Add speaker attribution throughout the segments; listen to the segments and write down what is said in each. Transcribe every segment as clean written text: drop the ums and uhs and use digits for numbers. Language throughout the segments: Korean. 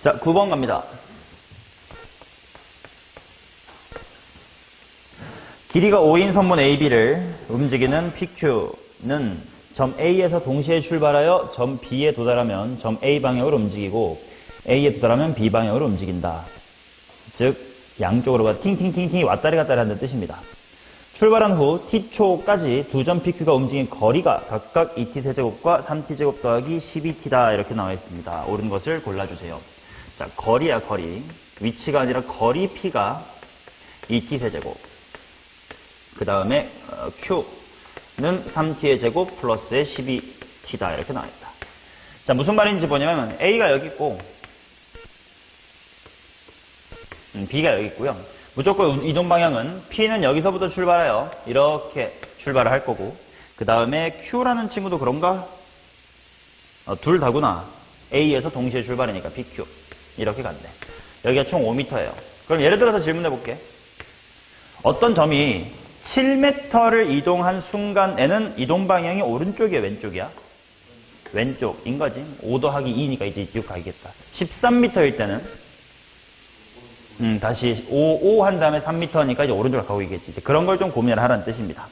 Speaker 1: 자, 9번 갑니다. 길이가 5인 선분 AB를 움직이는 PQ는 점 A에서 동시에 출발하여 점 B에 도달하면 점 A 방향으로 움직이고 A에 도달하면 B 방향으로 움직인다. 즉 양쪽으로 팅팅팅팅이 왔다리 갔다리 한다는 뜻입니다. 출발한 후 t초까지 두 점 PQ가 움직인 거리가 각각 2t세제곱과 3t제곱 더하기 12t다 이렇게 나와 있습니다. 옳은 것을 골라주세요. 자, 거리야 거리. 위치가 아니라 거리 P가 2t세제곱. 그 다음에 Q는 3t의 제곱 플러스의 12t다 이렇게 나와 있다. 자, 무슨 말인지 뭐냐면 A가 여기 있고 B가 여기 있고요. 무조건 이동 방향은 P는 여기서부터 출발해요. 이렇게 출발을 할 거고 그 다음에 Q라는 친구도 그런가? 둘 다구나. A에서 동시에 출발하니까 PQ 이렇게 간대. 여기가 총 5m예요. 그럼 예를 들어서 질문해 볼게. 어떤 점이 7m를 이동한 순간에는 이동 방향이 오른쪽이야 왼쪽이야? 왼쪽인 거지. 5 더하기 2니까 이제 이쪽 가겠다. 13m일 때는 다시 5 한 다음에 3m니까 이제 오른쪽으로 가고 있겠지. 이제 그런 걸 좀 고민을 하라는 뜻입니다.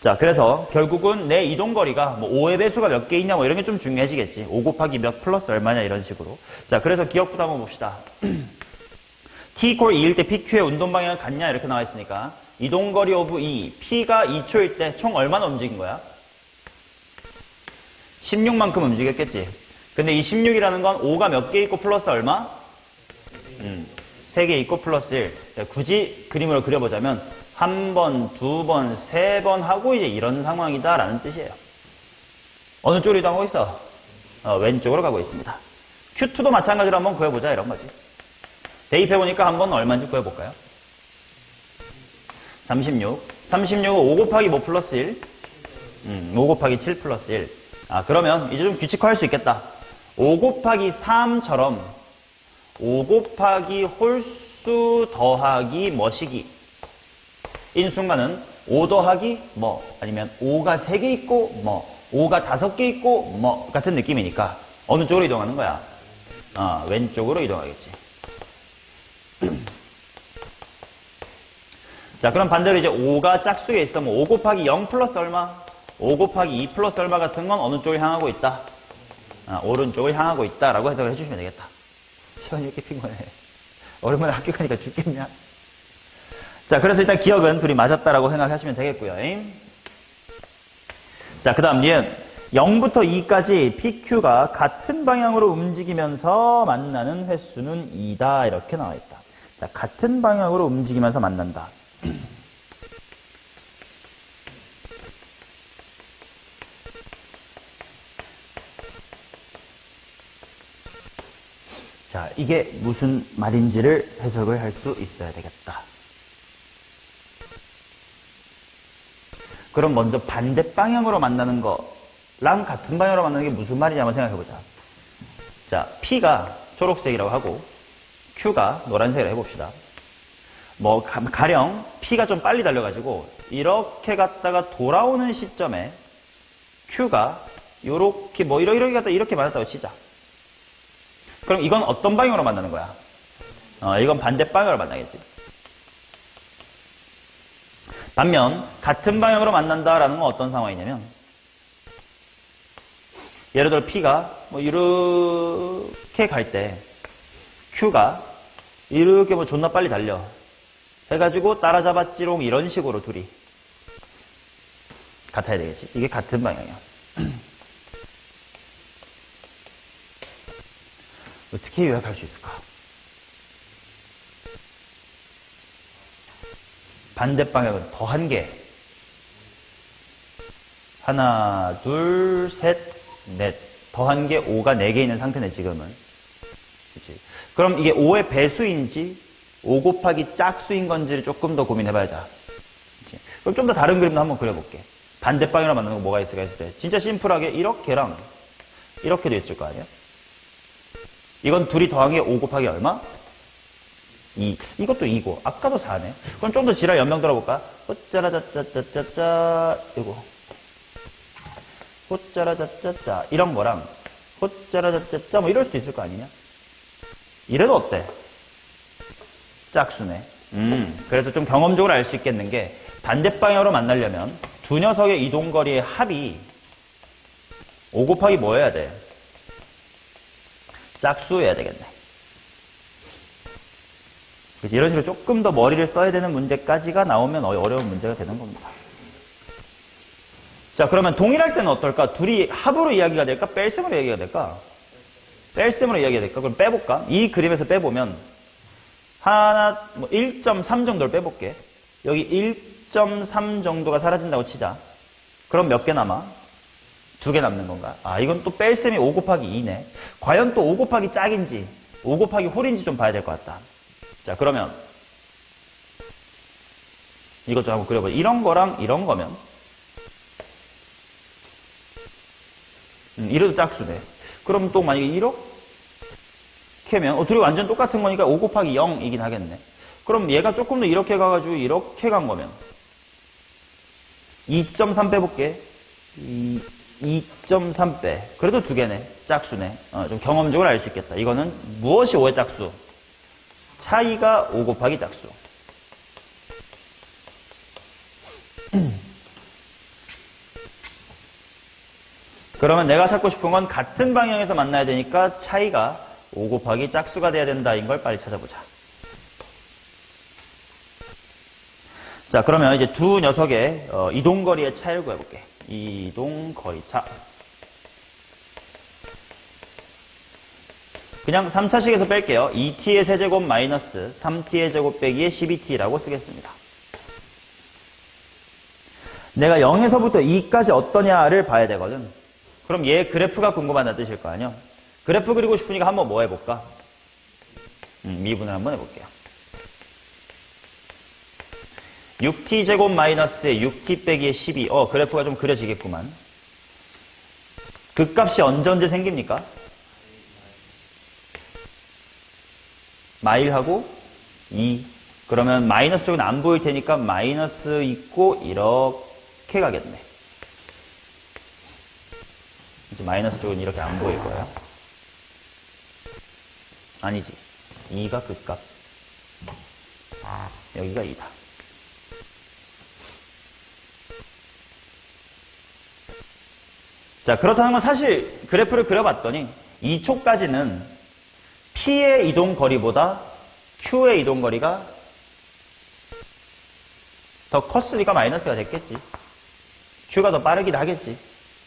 Speaker 1: 자, 그래서 결국은 내 이동 거리가 뭐 5의 배수가 몇 개 있냐 뭐 이런 게 좀 중요해지겠지. 5 곱하기 몇 플러스 얼마냐 이런 식으로. 자, 그래서 기억부터 한번 봅시다. t 콜 2일 때 PQ의 운동 방향은 같냐 이렇게 나와 있으니까 이동 거리 오브 2, P가 2초일 때 총 얼마나 움직인 거야? 16만큼 움직였겠지. 근데 이 16이라는 건 5가 몇 개 있고 플러스 얼마? 3개 있고 플러스 1. 굳이 그림으로 그려보자면 한 번, 두 번, 세 번 하고 이제 이런 상황이다라는 뜻이에요. 어느 쪽으로 이동하고 있어? 왼쪽으로 가고 있습니다. Q2도 마찬가지로 한번 구해보자 이런 거지. 대입해보니까 한번 얼마인지 구해볼까요? 36. 36은 5 곱하기 뭐 플러스 1? 5 곱하기 7 플러스 1. 아, 그러면 이제 좀 규칙화할 수 있겠다. 5 곱하기 3처럼 5 곱하기 홀수 더하기 뭐시기 인 순간은 5 더하기 뭐 아니면 5가 3개 있고 뭐 5가 5개 있고 뭐 같은 느낌이니까 어느 쪽으로 이동하는 거야? 왼쪽으로 이동하겠지. 자, 그럼 반대로 이제 5가 짝수에 있으면 5 곱하기 0 플러스 얼마? 5 곱하기 2 플러스 얼마 같은 건 어느 쪽을 향하고 있다? 오른쪽을 향하고 있다라고 해석을 해주시면 되겠다. 시원이 이렇게 피곤해. 오랜만에 학교 가니까 죽겠냐? 자, 그래서 일단 기억은 둘이 맞았다라고 생각하시면 되겠고요. 자, 그 다음 니은 0부터 2까지 PQ가 같은 방향으로 움직이면서 만나는 횟수는 2다 이렇게 나와 있다. 자, 같은 방향으로 움직이면서 만난다. 자, 이게 무슨 말인지를 해석을 할 수 있어야 되겠다. 그럼 먼저 반대 방향으로 만나는 거랑 같은 방향으로 만나는 게 무슨 말이냐 한번 생각해보자. 자, P가 초록색이라고 하고 Q가 노란색이라고 해봅시다. 뭐 가령 P가 좀 빨리 달려가지고 이렇게 갔다가 돌아오는 시점에 Q가 요렇게 뭐 이렇게 갔다 이렇게 맞았다고 치자. 그럼 이건 어떤 방향으로 만나는 거야? 이건 반대 방향으로 만나겠지. 반면 같은 방향으로 만난다라는 건 어떤 상황이냐면 예를 들어 P가 뭐 이렇게 갈 때 Q가 이렇게 뭐 존나 빨리 달려 해가지고 따라잡았지롱 이런 식으로 둘이 같아야 되겠지. 이게 같은 방향이야. 어떻게 요약할 수 있을까? 반대 방향은 더한 개. 하나, 둘, 셋, 넷. 더한 게 5가 4개 있는 상태네, 지금은. 그치? 그럼 이게 5의 배수인지 5 곱하기 짝수인 건지를 조금 더 고민해봐야죠. 그치? 그럼 좀 더 다른 그림도 한번 그려볼게. 반대 방향으로 만드는 거 뭐가 있을까 했을 때. 진짜 심플하게 이렇게랑 이렇게도 있을 거 아니야? 이건 둘이 더한 게 5 곱하기 얼마? 2. 이것도 2고 아까도 4네. 그럼 좀 더 지랄 연명 들어볼까? 호짜라짜짜짜짜 이거 호짜라짜짜짜 이런 거랑 호짜라짜짜짜 뭐 이럴 수도 있을 거 아니냐? 이래도 어때? 짝수네. 그래서 좀 경험적으로 알 수 있겠는 게 반대 방향으로 만나려면 두 녀석의 이동거리의 합이 5 곱하기 뭐 해야 돼? 짝수여야 되겠네. 그래서 이런 식으로 조금 더 머리를 써야 되는 문제까지가 나오면 어려운 문제가 되는 겁니다. 자, 그러면 동일할 때는 어떨까? 둘이 합으로 이야기가 될까? 뺄셈으로 이야기가 될까? 뺄셈으로 이야기가 될까? 그럼 빼볼까? 이 그림에서 빼보면 하나, 1.3 정도를 빼볼게. 여기 1.3 정도가 사라진다고 치자. 그럼 몇 개 남아? 2개 남는 건가? 아, 이건 또 뺄셈이 5 곱하기 2네. 과연 또 5 곱하기 짝인지 5 곱하기 홀인지 좀 봐야 될 것 같다. 자, 그러면 이것 좀 한번 그려보자. 이런 거랑 이런 거면 이래도 짝수네. 그럼 또 만약에 이렇게면 둘이 완전 똑같은 거니까 5 곱하기 0이긴 하겠네. 그럼 얘가 조금 더 이렇게 가가지고 이렇게 간 거면 2.3 빼볼게. 2.3 빼. 그래도 2개네. 짝수네. 좀 경험적으로 알 수 있겠다. 이거는 무엇이 5의 짝수? 차이가 5 곱하기 짝수. 그러면 내가 찾고 싶은 건 같은 방향에서 만나야 되니까 차이가 5 곱하기 짝수가 돼야 된다인 걸 빨리 찾아보자. 자, 그러면 이제 두 녀석의 이동거리의 차이를 구해볼게. 이동거리 차. 그냥 3차식에서 뺄게요. 2t의 세제곱 마이너스 3t의 제곱 빼기의 12t라고 쓰겠습니다. 내가 0에서부터 2까지 어떠냐를 봐야 되거든. 그럼 얘 그래프가 궁금하다는 뜻일 거 아니야? 그래프 그리고 싶으니까 한번 뭐 해볼까? 미분을 한번 해볼게요. 6t제곱 마이너스에 6t 빼기의 12. 그래프가 좀 그려지겠구만. 극값이 언제 생깁니까? 마일하고 2. 그러면 마이너스 쪽은 안 보일 테니까 마이너스 있고 이렇게 가겠네. 이제 마이너스 쪽은 이렇게 안 보일 거야. 아니지. 2가 극값. 여기가 2다. 자, 그렇다는 건 사실 그래프를 그려봤더니 2초까지는 P의 이동거리보다 Q의 이동거리가 더 컸으니까 마이너스가 됐겠지. Q가 더 빠르긴 하겠지.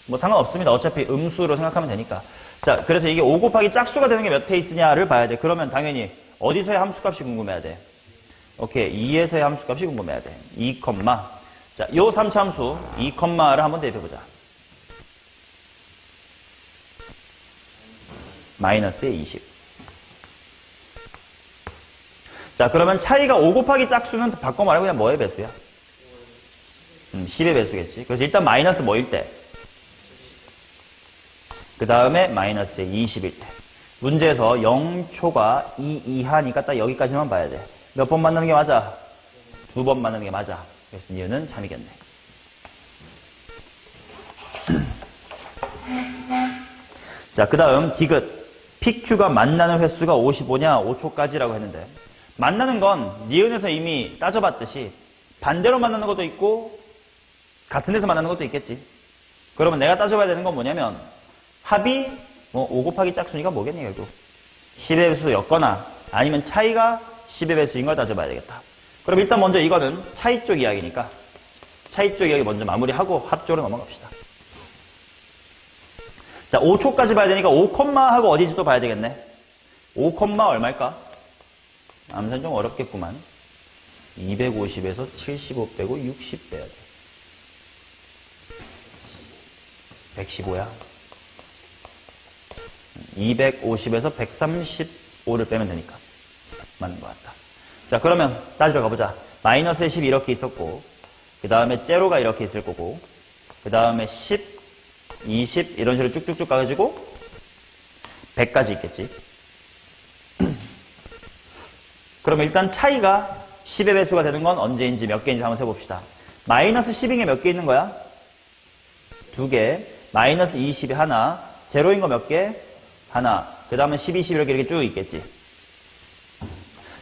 Speaker 1: 뭐 상관없습니다. 어차피 음수로 생각하면 되니까. 자, 그래서 이게 5 곱하기 짝수가 되는 게 몇 회 있으냐를 봐야 돼. 그러면 당연히 어디서의 함수값이 궁금해야 돼. 오케이, 2에서의 함수값이 궁금해야 돼. 2, 자, 요 3차 함수 2를 한번 대입해보자. 마이너스의 20. 자, 그러면 차이가 5 곱하기 짝수는 바꿔 말하면 그냥 뭐의 배수야? 10의 배수겠지. 그래서 일단 마이너스 뭐일 때? 그 다음에 마이너스의 20일 때. 문제에서 0초가 2 이하니까 딱 여기까지만 봐야 돼. 몇 번 만나는 게 맞아? 2번 만나는 게 맞아. 그래서 이유는 참이겠네. 자, 그 다음 디귿. PQ가 만나는 횟수가 55냐 5초까지라고 했는데 만나는 건 니은에서 이미 따져봤듯이 반대로 만나는 것도 있고 같은 데서 만나는 것도 있겠지. 그러면 내가 따져봐야 되는 건 뭐냐면 합이 5 곱하기 짝수니까 뭐겠니 결국 10의 배수였거나 아니면 차이가 10의 배수인 걸 따져봐야 되겠다. 그럼 일단 먼저 이거는 차이 쪽 이야기니까 차이 쪽 이야기 먼저 마무리하고 합 쪽으로 넘어갑시다. 자, 5초까지 봐야 되니까 5, 하고 어디인지 또 봐야 되겠네. 5, 얼마일까? 암산 좀 어렵겠구만. 250에서 75 빼고 60 빼야 돼. 115야. 250에서 135를 빼면 되니까. 맞는 것 같다. 자, 그러면 따지러 가보자. 마이너스의 10이 이렇게 있었고, 그 다음에 제로가 이렇게 있을 거고, 그 다음에 10, 20 이런 식으로 쭉쭉쭉 가가지고 100까지 있겠지. 그러면 일단 차이가 10의 배수가 되는 건 언제인지 몇 개인지 한번 세봅시다. 마이너스 10인 게 몇 개 있는 거야? 2개. 마이너스 20이 하나. 제로인 거 몇 개? 하나. 그 다음에 10, 20 이렇게 쭉 있겠지.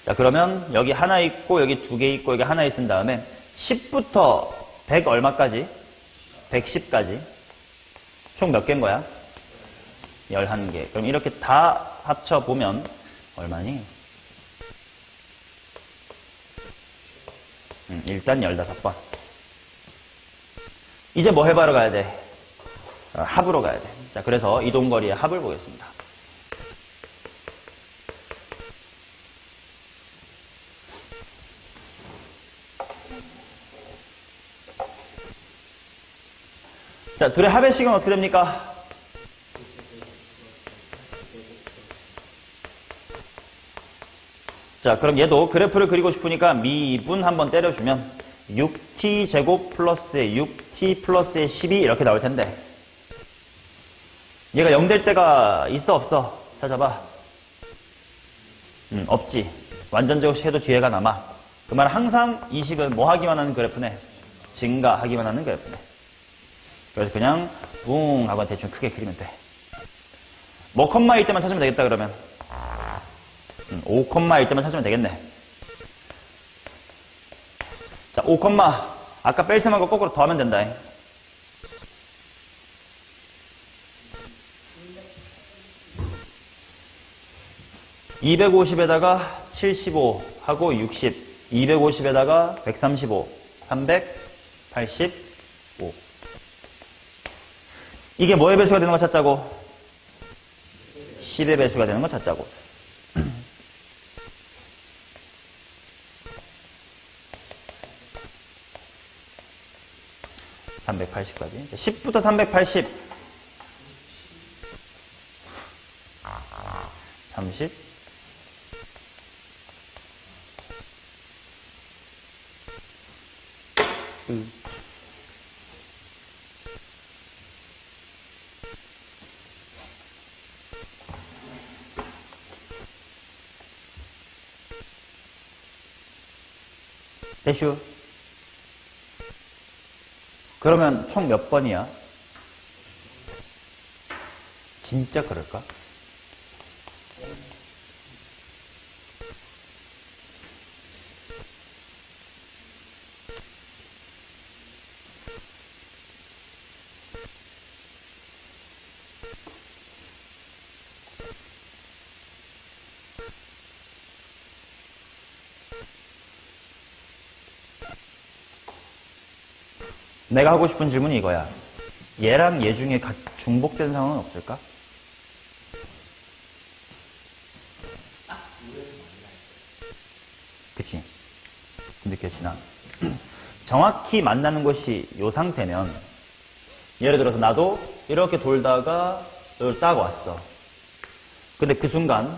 Speaker 1: 자, 그러면 여기 하나 있고 여기 두 개 있고 여기 하나 있은 다음에 10부터 100 얼마까지? 110까지. 총 몇 개인 거야? 11개. 그럼 이렇게 다 합쳐보면 얼마니? 일단 15번. 이제 뭐 해봐러 가야 돼? 합으로 가야 돼. 자, 그래서 이동거리의 합을 보겠습니다. 자, 둘의 합의 식은 어떻게 됩니까? 자, 그럼 얘도 그래프를 그리고 싶으니까 미분 한번 때려주면 6t제곱 플러스의 6t 플러스의 12 이렇게 나올 텐데 얘가 0 될 때가 있어 없어? 찾아봐. 없지. 완전 제곱해도 뒤에가 남아. 그 말은 항상 이 식은 뭐 하기만 하는 그래프네? 증가하기만 하는 그래프네. 그래서 그냥 붕 하고 대충 크게 그리면 돼. 뭐 컴마일 때만 찾으면 되겠다 그러면 5 컴마일 때만 찾으면 되겠네. 자, 5 컴마 아까 뺄셈한 거 거꾸로 더하면 된다. 250에다가 75 하고 60 250에다가 135 385 이게 뭐의 배수가 되는 거 찾자고? 10의 배수가 되는 거 찾자고. 380까지. 10부터 380. 30. 대슈. 그러면 총 몇 번이야? 진짜 그럴까? 내가 하고 싶은 질문이 이거야. 얘랑 얘 중에 중복된 상황은 없을까? 그치? 느껴지나? 정확히 만나는 것이 이 상태면 예를 들어서 나도 이렇게 돌다가 이걸 딱 왔어. 근데 그 순간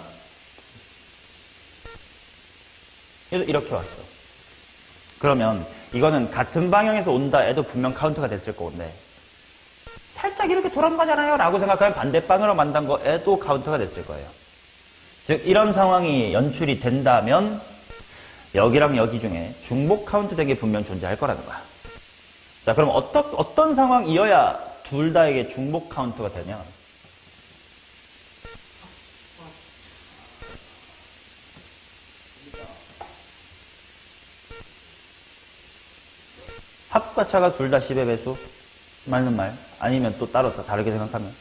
Speaker 1: 얘도 이렇게 왔어. 그러면 이거는 같은 방향에서 온다 해도 분명 카운트가 됐을 건데 살짝 이렇게 돌아온 거잖아요 라고 생각하면 반대방으로 만난 거에도 카운트가 됐을 거예요. 즉 이런 상황이 연출이 된다면 여기랑 여기 중에 중복 카운트된 게 분명 존재할 거라는 거야. 자, 그럼 어떤 상황이어야 둘 다에게 중복 카운트가 되냐? 합과 차가 둘 다 10의 배수? 맞는 말? 아니면 또 따로 다르게 생각하면?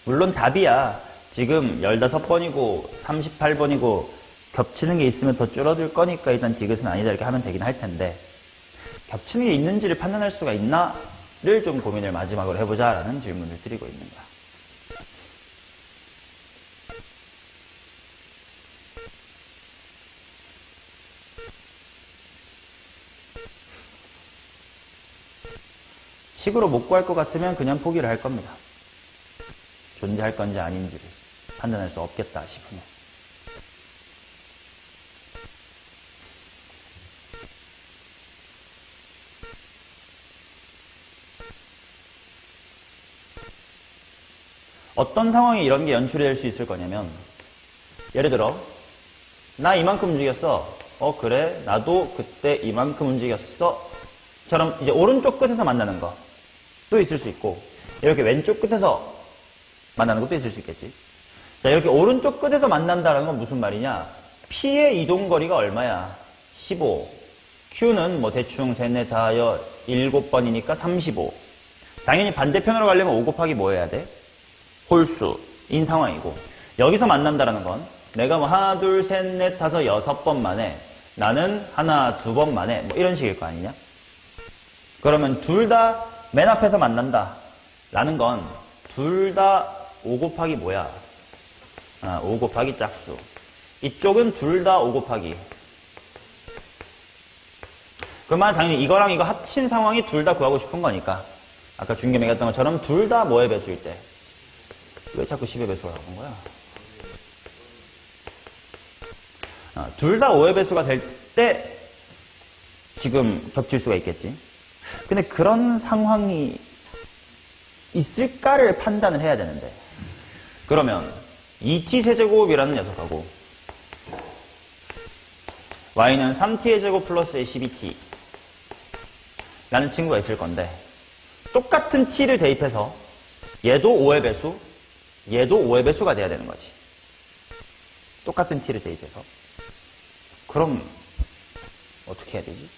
Speaker 1: 물론 답이야. 지금 15번이고 38번이고 겹치는 게 있으면 더 줄어들 거니까 일단 디귿은 아니다 이렇게 하면 되긴 할 텐데 겹치는 게 있는지를 판단할 수가 있나를 좀 고민을 마지막으로 해보자라는 질문을 드리고 있는 거야. 식으로 못 구할 것 같으면 그냥 포기를 할 겁니다. 존재할 건지 아닌지를 판단할 수 없겠다 싶으면. 어떤 상황에 이런 게 연출이 될 수 있을 거냐면 예를 들어 나 이만큼 움직였어. 그래? 나도 그때 이만큼 움직였어. 처럼 이제 오른쪽 끝에서 만나는 거. 또 있을 수 있고, 이렇게 왼쪽 끝에서 만나는 것도 있을 수 있겠지. 자, 이렇게 오른쪽 끝에서 만난다는 건 무슨 말이냐? P의 이동거리가 얼마야? 15. Q는 뭐 대충 3, 4, 5, 7번이니까 35. 당연히 반대편으로 가려면 5 곱하기 뭐 해야 돼? 홀수인 상황이고. 여기서 만난다는 건 내가 뭐 하나, 둘, 셋, 넷, 다섯, 6번 만에 나는 하나, 2번 만에 뭐 이런 식일 거 아니냐? 그러면 둘 다 맨 앞에서 만난다. 라는 건 둘 다 5 곱하기 뭐야? 5 곱하기 짝수. 이쪽은 둘 다 5 곱하기. 그러면 당연히 이거랑 이거 합친 상황이 둘 다 구하고 싶은 거니까. 아까 중계 매겼던 것처럼 둘 다 뭐의 배수일 때. 왜 자꾸 10의 배수가 나오는 거야? 둘 다 5의 배수가 될 때 지금 겹칠 수가 있겠지. 근데 그런 상황이 있을까를 판단을 해야 되는데. 그러면 2t 세제곱이라는 녀석하고 y는 3t의 제곱 플러스 12t 라는 친구가 있을 건데 똑같은 t를 대입해서 얘도 5의 배수, 얘도 5의 배수가 돼야 되는 거지. 똑같은 t를 대입해서. 그럼 어떻게 해야 되지?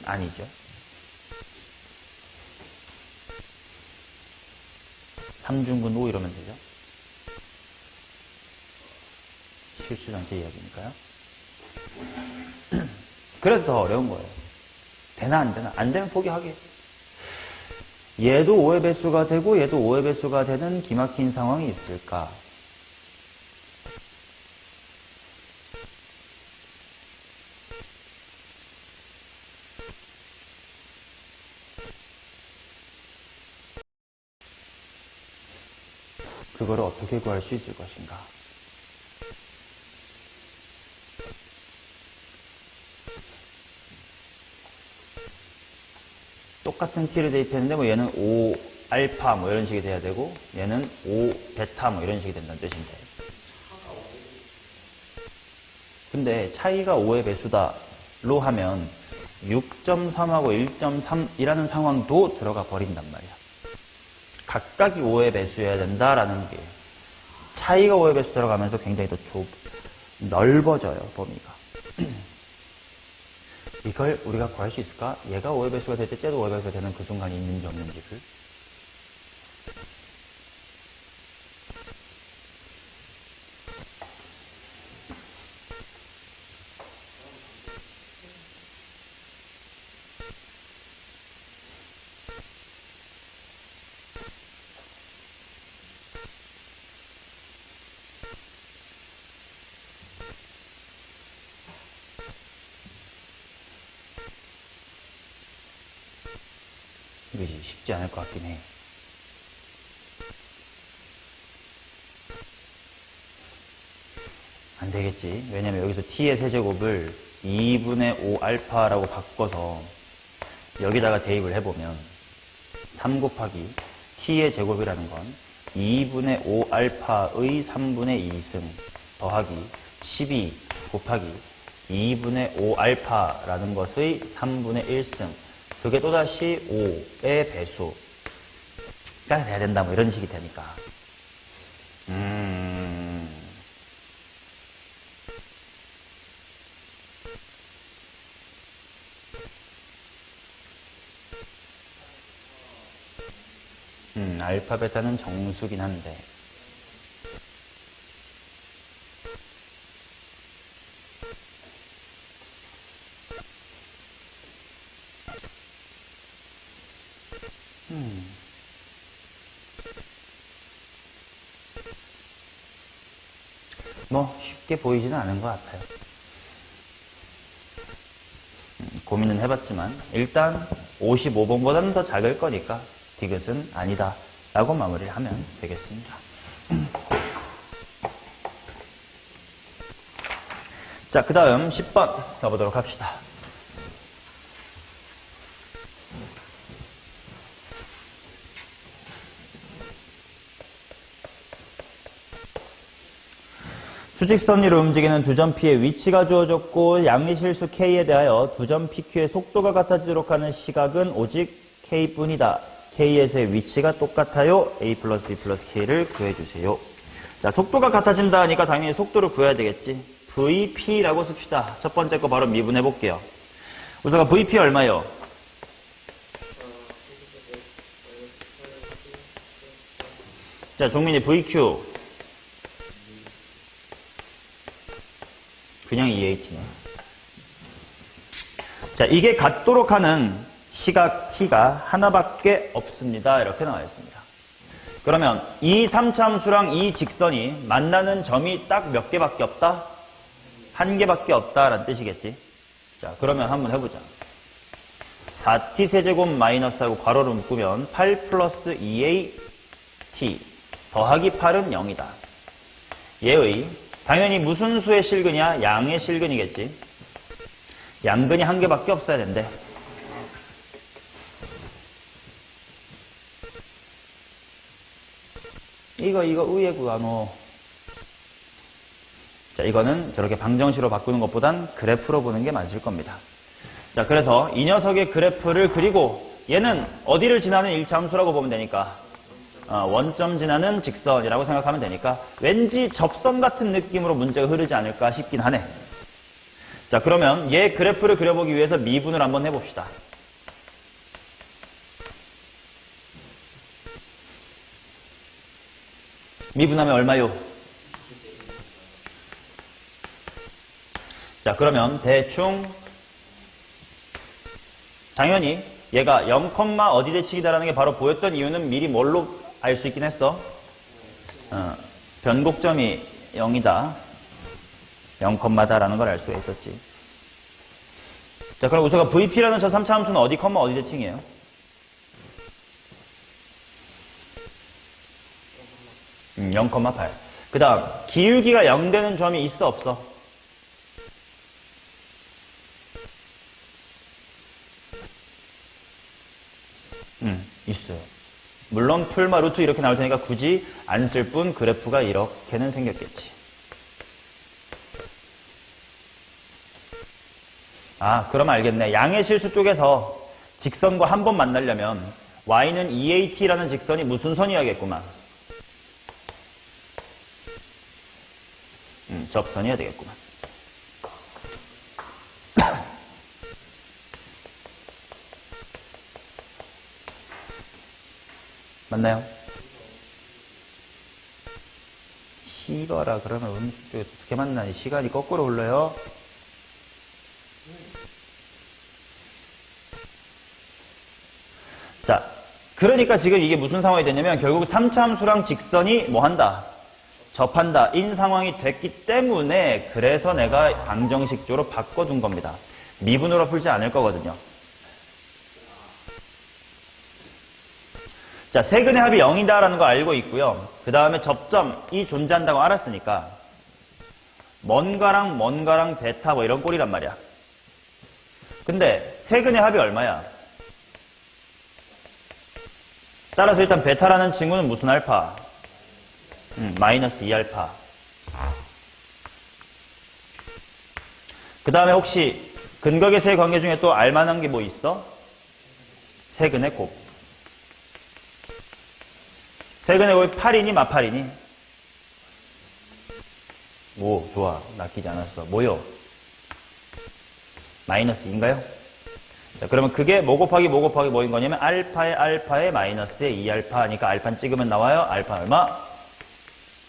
Speaker 1: 아니죠. 3중근 5 이러면 되죠. 실수전체 이야기니까요. 그래서 더 어려운 거예요. 되나 안 되나? 안 되면 포기하게. 얘도 5의 배수가 되고 얘도 5의 배수가 되는 기막힌 상황이 있을까? 그거를 어떻게 구할 수 있을 것인가? 똑같은 t를 대입했는데 뭐 얘는 5 알파 뭐 이런 식이 돼야 되고 얘는 5 베타 뭐 이런 식이 된다는 뜻인데. 근데 차이가 5의 배수다로 하면 6.3하고 1.3이라는 상황도 들어가 버린단 말이야. 각각이 5의 배수여야 된다라는 게 차이가 5의 배수 들어가면서 굉장히 더 넓어져요, 범위가. 이걸 우리가 구할 수 있을까? 얘가 5의 배수가 될 때 쟤도 5의 배수가 되는 그 순간이 있는지 없는지를. 이것이 쉽지 않을 것 같긴 해. 안 되겠지. 왜냐면 여기서 t의 세제곱을 2분의 5 알파라고 바꿔서 여기다가 대입을 해보면 3 곱하기 t의 제곱이라는 건 2분의 5 알파의 3분의 2승 더하기 12 곱하기 2분의 5 알파라는 것의 3분의 1승. 그게 또다시 5의 배수가 돼야 된다. 뭐 이런 식이 되니까. 알파, 베타는 정수긴 한데. 뭐 쉽게 보이지는 않은 것 같아요. 고민은 해봤지만 일단 55번보다는 더 작을 거니까 디귿은 아니다 라고 마무리를 하면 되겠습니다. 자, 그 다음 10번 가보도록 합시다. 수직선 위로 움직이는 두 점 P의 위치가 주어졌고 양리실수 K에 대하여 두 점 PQ의 속도가 같아지도록 하는 시각은 오직 K뿐이다. K에서의 위치가 똑같아요. A 플러스 B 플러스 K를 구해주세요. 자, 속도가 같아진다 하니까 당연히 속도를 구해야 되겠지. VP라고 씁시다. 첫 번째 거 바로 미분해 볼게요. 우선가 VP 얼마요? 자, 종민이 VQ. 그냥 EAT네. 자, 이게 같도록 하는 시각 T가 하나밖에 없습니다. 이렇게 나와 있습니다. 그러면 이 3차 함수랑 이 직선이 만나는 점이 딱 몇 개밖에 없다? 한 개밖에 없다라는 뜻이겠지. 자, 그러면 한번 해보자. 4t 세제곱 마이너스하고 괄호를 묶으면 8 플러스 2at 더하기 8은 0이다. 얘의 당연히 무슨 수의 실근이야? 양의 실근이겠지. 양근이 한 개밖에 없어야 된대. 이거 의의 구간호. 자, 이거는 저렇게 방정식으로 바꾸는 것보단 그래프로 보는 게 맞을 겁니다. 자, 그래서 이 녀석의 그래프를 그리고 얘는 어디를 지나는 1차 함수라고 보면 되니까 원점 지나는 직선이라고 생각하면 되니까 왠지 접선 같은 느낌으로 문제가 흐르지 않을까 싶긴 하네. 자, 그러면 얘 그래프를 그려보기 위해서 미분을 한번 해봅시다. 미분하면 얼마요? 자, 그러면 대충 당연히 얘가 0, 어디 대칭이다라는 게 바로 보였던 이유는 미리 뭘로 알 수 있긴 했어? 변곡점이 0이다. 0,다라는 걸 알 수가 있었지. 자, 그럼 우선 VP라는 저 3차 함수는 어디, 어디 대칭이에요? 음, 0,8. 그 다음, 기울기가 0 되는 점이 있어, 없어? 있어요. 물론 풀마 루트 이렇게 나올 테니까 굳이 안 쓸 뿐 그래프가 이렇게는 생겼겠지. 아, 그럼 알겠네. 양의 실수 쪽에서 직선과 한 번 만나려면 y는 EAT라는 직선이 무슨 선이어야겠구만. 접선이어야 되겠구만. 맞나요? 시거라 그러면 음식 쪽에 어떻게 만나니? 시간이 거꾸로 흘러요. 자, 그러니까 지금 이게 무슨 상황이 됐냐면 결국 3차 함수랑 직선이 뭐 한다? 접한다. 인 상황이 됐기 때문에 그래서 내가 방정식적으로 바꿔둔 겁니다. 미분으로 풀지 않을 거거든요. 자, 세근의 합이 0이다라는 거 알고 있고요. 그 다음에 접점이 존재한다고 알았으니까 뭔가랑 베타 뭐 이런 꼴이란 말이야. 근데 세근의 합이 얼마야? 따라서 일단 베타라는 친구는 무슨 알파? 마이너스 2알파. 그 다음에 혹시 근각에서의 관계 중에 또 알만한 게 뭐 있어? 세근의 곱. 세근의 곱이 8이니 마팔이니? 오, 좋아. 낚이지 않았어. 뭐요? 마이너스 2인가요? 자, 그러면 그게 뭐 곱하기 뭐인 거냐면 알파의 마이너스의 2알파 하니까 알파는 찍으면 나와요. 알파 얼마?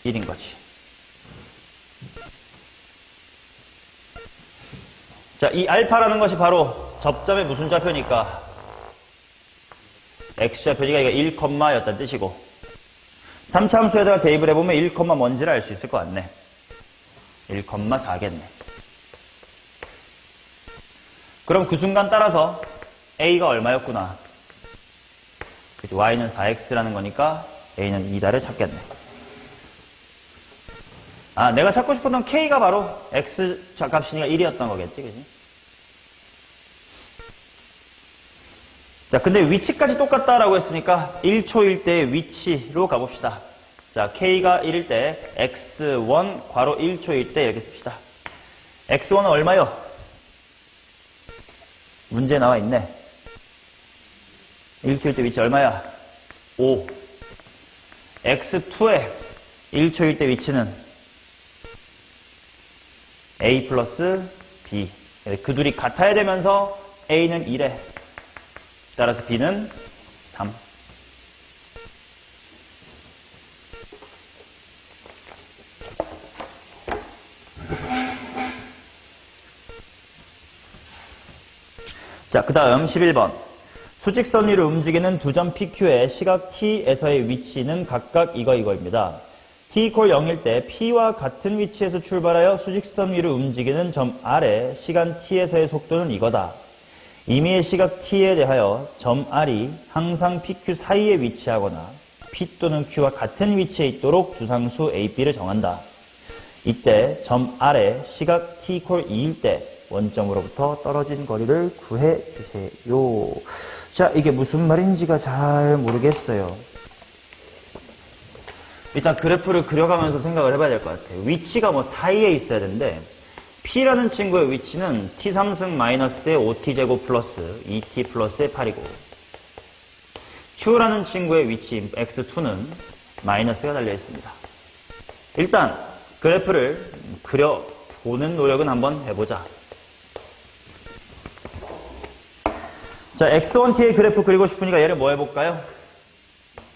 Speaker 1: 1인 거지. 자, 이 알파라는 것이 바로 접점의 무슨 좌표니까 x좌표니까 이거 1였다는 뜻이고 3차 함수에다가 대입을 해보면 1, 뭔지를 알 수 있을 것 같네. 1,4겠네. 그럼 그 순간 따라서 a가 얼마였구나. 그치, y는 4x라는 거니까 a는 2다를 찾겠네. 아, 내가 찾고 싶었던 k가 바로 x 값이니까 1이었던 거겠지, 그지? 자, 근데 위치까지 똑같다라고 했으니까 1초일 때의 위치로 가봅시다. 자, K가 1일 때 X1 괄호 1초일 때 이렇게 씁시다. X1은 얼마요? 문제에 나와 있네. 1초일 때 위치 얼마야? 5. X2의 1초일 때 위치는 A 플러스 B. 그 둘이 같아야 되면서 A는 1에 따라서 B는 3. 자, 그 다음 11번. 수직선 위로 움직이는 두 점 PQ의 시각 T에서의 위치는 각각 이거입니다. T = 0일 때 P와 같은 위치에서 출발하여 수직선 위로 움직이는 점 R의 시간 T에서의 속도는 이거다. 임의의 시각 T에 대하여 점 R이 항상 PQ 사이에 위치하거나 P 또는 Q와 같은 위치에 있도록 두 상수 A, B를 정한다. 이때 점 R의 시각 T = 2일 때 원점으로부터 떨어진 거리를 구해주세요. 자, 이게 무슨 말인지가 잘 모르겠어요. 일단 그래프를 그려가면서 생각을 해봐야 될 것 같아요. 위치가 뭐 사이에 있어야 되는데 P라는 친구의 위치는 T3승 마이너스의 5T제곱 플러스 2T 플러스의 8이고 Q라는 친구의 위치 X2는 마이너스가 달려 있습니다. 일단 그래프를 그려보는 노력은 한번 해보자. 자, X1T의 그래프 그리고 싶으니까 얘를 뭐 해볼까요?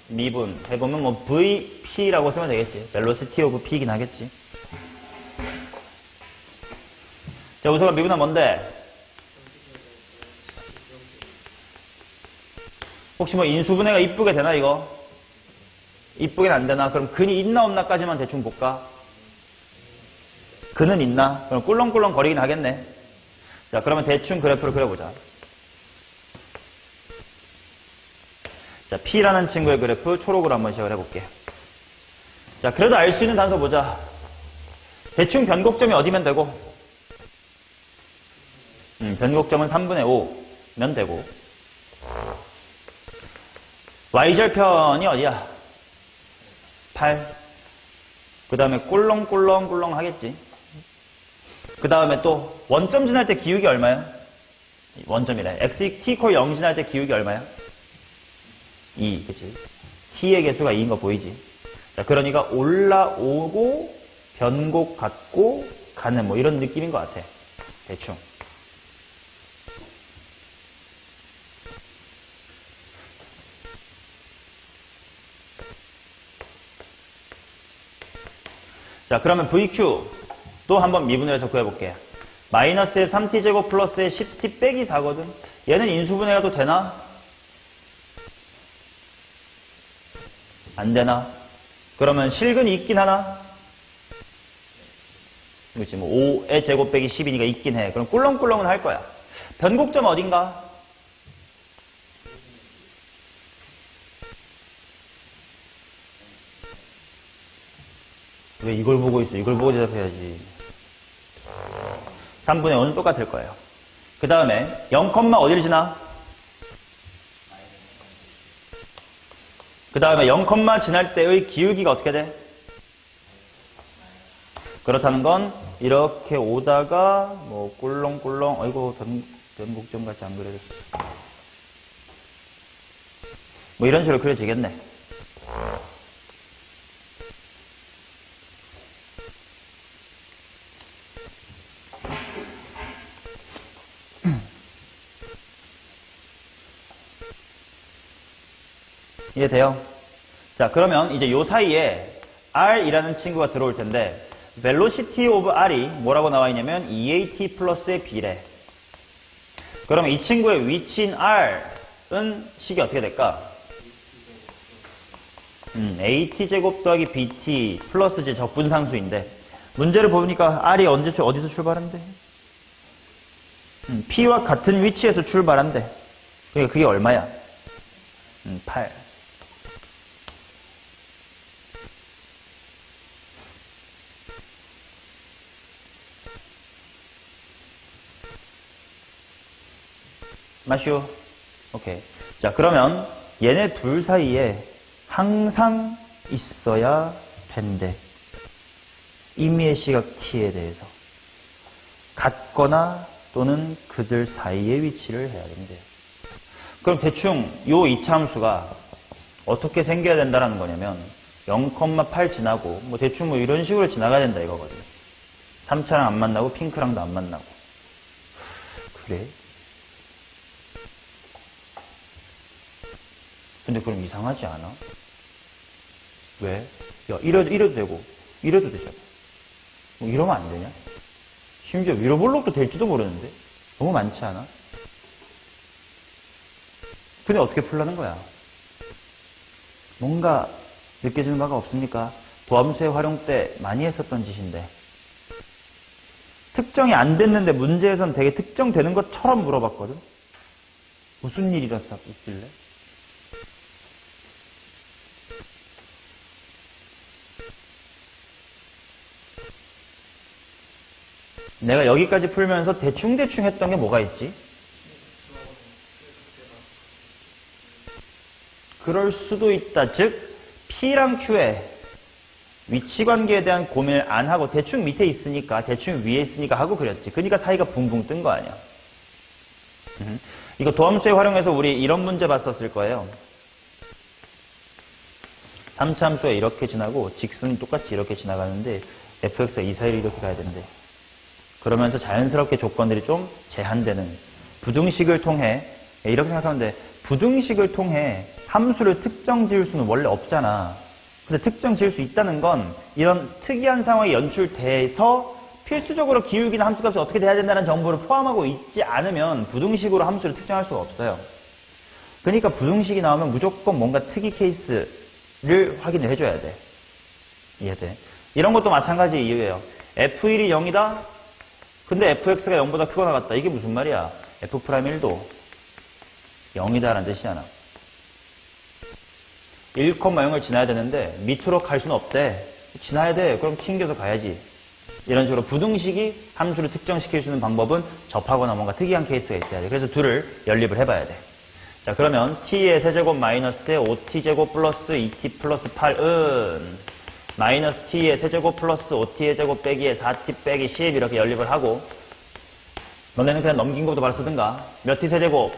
Speaker 1: 미분 해보면 뭐 VP라고 쓰면 되겠지. velocity of P이긴 하겠지. 자, 우선은 미분은 뭔데? 혹시 뭐 인수분해가 이쁘게 되나 이거? 이쁘긴 안 되나? 그럼 근이 있나 없나까지만 대충 볼까? 근은 있나? 그럼 꿀렁꿀렁 거리긴 하겠네. 자, 그러면 대충 그래프를 그려보자. 자, P라는 친구의 그래프 초록으로 한번 시작을 해볼게. 자, 그래도 알 수 있는 단서 보자. 대충 변곡점이 어디면 되고? 변곡점은 3분의 5면 되고. Y절편이 어디야? 8. 그 다음에 꿀렁꿀렁 하겠지. 그 다음에 또 원점 지날 때 기울기 얼마야? 원점이래. X, T = 0 지날 때 기울기 얼마야? 2, 그치? T의 개수가 2인 거 보이지? 자, 그러니까 올라오고, 변곡 같고, 가는 뭐 이런 느낌인 것 같아. 대충. 자, 그러면 VQ 또 한번 미분을 해서 구해볼게. 마이너스의 3T제곱 플러스의 10T 빼기 4거든? 얘는 인수분해가 또 되나? 안 되나? 그러면 실근이 있긴 하나? 그렇지, 뭐 5의 제곱 빼기 10이니까 있긴 해. 그럼 꿀렁꿀렁은 할 거야. 변곡점 어딘가? 왜 이걸 보고 있어? 이걸 보고 대답해야지. 3분의 5는 똑같을 거예요. 그 다음에 0, 어디를 지나? 그 다음에 0, 지날 때의 기울기가 어떻게 돼? 그렇다는 건 이렇게 오다가 뭐 꿀렁꿀렁 아이고 변곡점 같이 안 그려졌어. 뭐 이런 식으로 그려지겠네. 이해돼요? 자, 그러면 이제 요 사이에 R이라는 친구가 들어올 텐데 velocity of R이 뭐라고 나와 있냐면 EAT 플러스의 B래. 그러면 이 친구의 위치인 R은 식이 어떻게 될까? AT제곱 더하기 BT 플러스 이제 적분상수인데 문제를 보니까 R이 어디서 출발한대? P와 같은 위치에서 출발한대. 그러니까 그게 얼마야? 8. 맞슈? 오케이. 자, 그러면 얘네 둘 사이에 항상 있어야 된대. 임의의 시각 t에 대해서. 같거나 또는 그들 사이의 위치를 해야 된대. 그럼 대충 요 이차함수가 어떻게 생겨야 된다는 거냐면 0,8 지나고 뭐 대충 뭐 이런 식으로 지나가야 된다 이거거든. 3차랑 안 만나고 핑크랑도 안 만나고. 그래? 근데 그럼 이상하지 않아? 왜? 야, 이래도 되고, 이래도 되잖아. 뭐 이러면 안 되냐? 심지어 위로블록도 될지도 모르는데? 너무 많지 않아? 근데 어떻게 풀라는 거야? 뭔가 느껴지는 바가 없습니까? 도함수의 활용 때 많이 했었던 짓인데. 특정이 안 됐는데 문제에선 되게 특정되는 것처럼 물어봤거든? 무슨 일이 있길래? 내가 여기까지 풀면서 대충대충 했던 게 뭐가 있지? 그럴 수도 있다. 즉, P랑 Q의 위치관계에 대한 고민을 안 하고 대충 밑에 있으니까, 대충 위에 있으니까 하고 그렸지. 그러니까 사이가 붕붕 뜬 거 아니야. 이거 도함수에 활용해서 우리 이런 문제 봤었을 거예요. 3차 함수가 이렇게 지나고 직선이 똑같이 이렇게 지나가는데 fx가 이 사이를 이렇게 가야 된대. 그러면서 자연스럽게 조건들이 좀 제한되는 부등식을 통해 이렇게 생각하면 돼. 부등식을 통해 함수를 특정 지을 수는 원래 없잖아. 근데 특정 지을 수 있다는 건 이런 특이한 상황이 연출돼서 필수적으로 기울기나 함수값이 어떻게 돼야 된다는 정보를 포함하고 있지 않으면 부등식으로 함수를 특정할 수가 없어요. 그러니까 부등식이 나오면 무조건 뭔가 특이 케이스를 확인을 해줘야 돼. 이해돼? 이런 것도 마찬가지 이유예요. f1이 0이다? 근데 fx가 0보다 크거나 같다. 이게 무슨 말이야? f'1도 0이다라는 뜻이잖아. 1,0을 지나야 되는데 밑으로 갈 수는 없대. 지나야 돼. 그럼 튕겨서 가야지. 이런 식으로 부등식이 함수를 특정시킬 수 있는 방법은 접하거나 뭔가 특이한 케이스가 있어야 돼. 그래서 둘을 연립을 해봐야 돼. 자, 그러면 t의 세제곱 마이너스의 5t제곱 플러스 2t 플러스 8은 마이너스 t의 세제곱 플러스 5t의 제곱 빼기의 4t 빼기 10 이렇게 연립을 하고 너네는 그냥 넘긴 것도 바로 쓰든가. 몇 t 세제곱?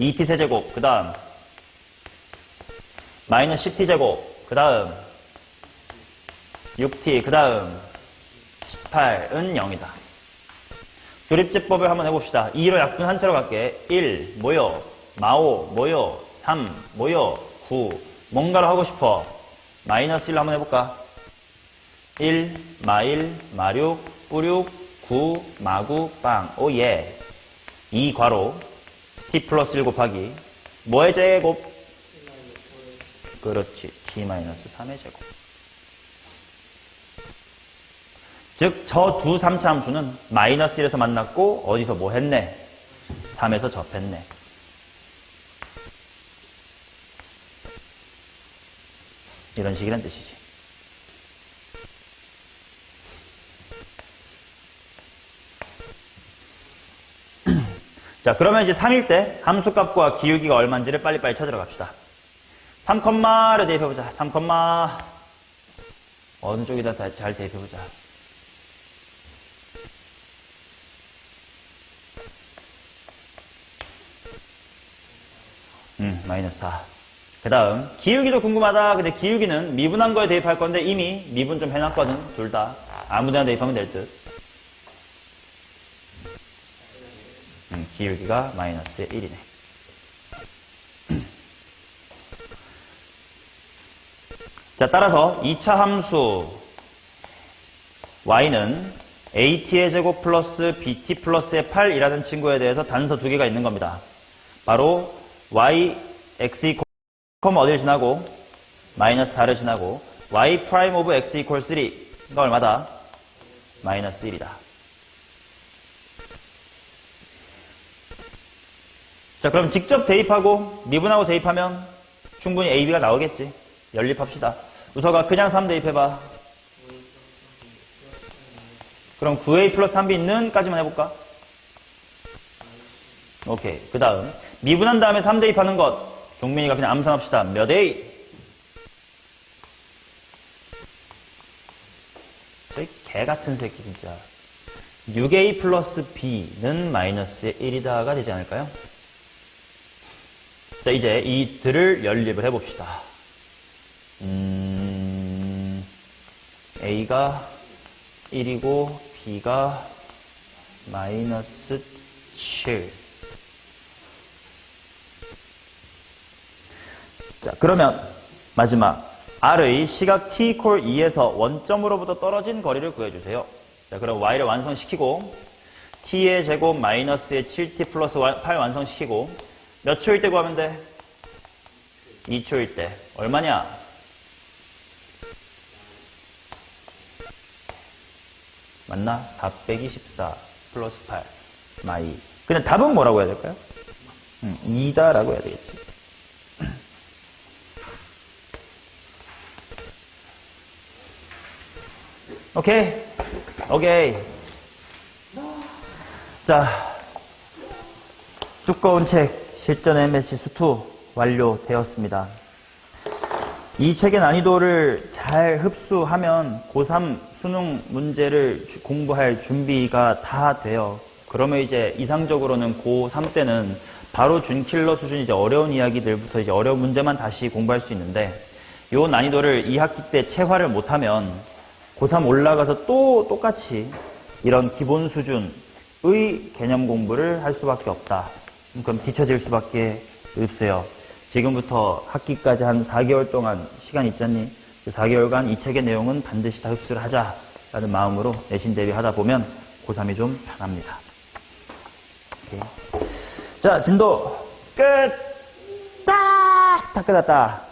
Speaker 1: 2t 세제곱. 그 다음 마이너스 10t 제곱. 그 다음 6t. 그 다음 18은 0이다. 조립제법을 한번 해봅시다. 2로 약분 한 차로 갈게. 1 뭐요? 마오 뭐요? 3 뭐요? 9 뭔가를 하고 싶어. 마이너스 1로 한번 해볼까? 1 마1 마6 뿌6 9 마9 빵. 오예. 2 괄호 t 플러스 1 곱하기 뭐의 제곱? 그렇지. t 마이너스 3의 제곱. 즉, 저 두 3차 함수는 마이너스 1에서 만났고 어디서 뭐 했네? 3에서 접했네. 이런 식이란 뜻이지. 자, 그러면 이제 3일 때 함수값과 기울기가 얼마인지를 빨리빨리 찾으러 갑시다. 3컴마를 대입해보자. 3컴마. 어느 쪽이다 잘 대입해보자. 마이너스 4. 그 다음 기울기도 궁금하다. 근데 기울기는 미분한 거에 대입할 건데 이미 미분 좀 해놨거든. 둘 다 아무데나 대입하면 될 듯. 기울기가 마이너스 1이네. 자, 따라서 2차 함수 y는 at의 제곱 플러스 bt 플러스의 8이라는 친구에 대해서 단서 두 개가 있는 겁니다. 바로 y x 어디를 지나고 마이너스 4를 지나고 y 프라임 오브 x 이퀄 3가 얼마다? 마이너스 1이다. 자, 그럼 직접 대입하고 미분하고 대입하면 충분히 ab가 나오겠지. 연립합시다. 우서가 그냥 3 대입해봐. 그럼 9a 플러스 3b 있는 까지만 해볼까? 오케이. 그 다음 미분한 다음에 3 대입하는 것. 종민이가 그냥 암산합시다. 몇 a? 개 같은 새끼 진짜. 6a 플러스 b는 마이너스 1이다가 되지 않을까요? 자, 이제 이들을 연립을 해봅시다. a가 1이고 b가 마이너스 7. 자, 그러면 마지막 r의 시각 t = 2에서 원점으로부터 떨어진 거리를 구해주세요. 자, 그럼 y를 완성시키고 t의 제곱 마이너스의 7t 플러스 8 완성시키고 몇 초일 때 구하면 돼? 2초일 때. 얼마냐? 맞나? 424 플러스 8 마이. 근데 답은 뭐라고 해야 될까요? 2다라고 해야 되겠지. 오케이. 오케이. 자, 두꺼운 책 실전 MSC 수투 완료되었습니다. 이 책의 난이도를 잘 흡수하면 고3 수능 문제를 공부할 준비가 다 돼요. 그러면 이제 이상적으로는 고3 때는 바로 준킬러 수준 이제 어려운 이야기들부터 이제 어려운 문제만 다시 공부할 수 있는데, 요 난이도를 2학기 때 체화를 못하면 고3 올라가서 또 똑같이 이런 기본 수준의 개념 공부를 할 수밖에 없다. 그럼 뒤처질 수밖에 없어요. 지금부터 학기까지 한 4개월 동안 시간 있잖니? 그 4개월간 이 책의 내용은 반드시 다 흡수를 하자라는 마음으로 내신 대비하다 보면 고3이 좀 편합니다. 오케이. 자, 진도 끝! 다 끝났다.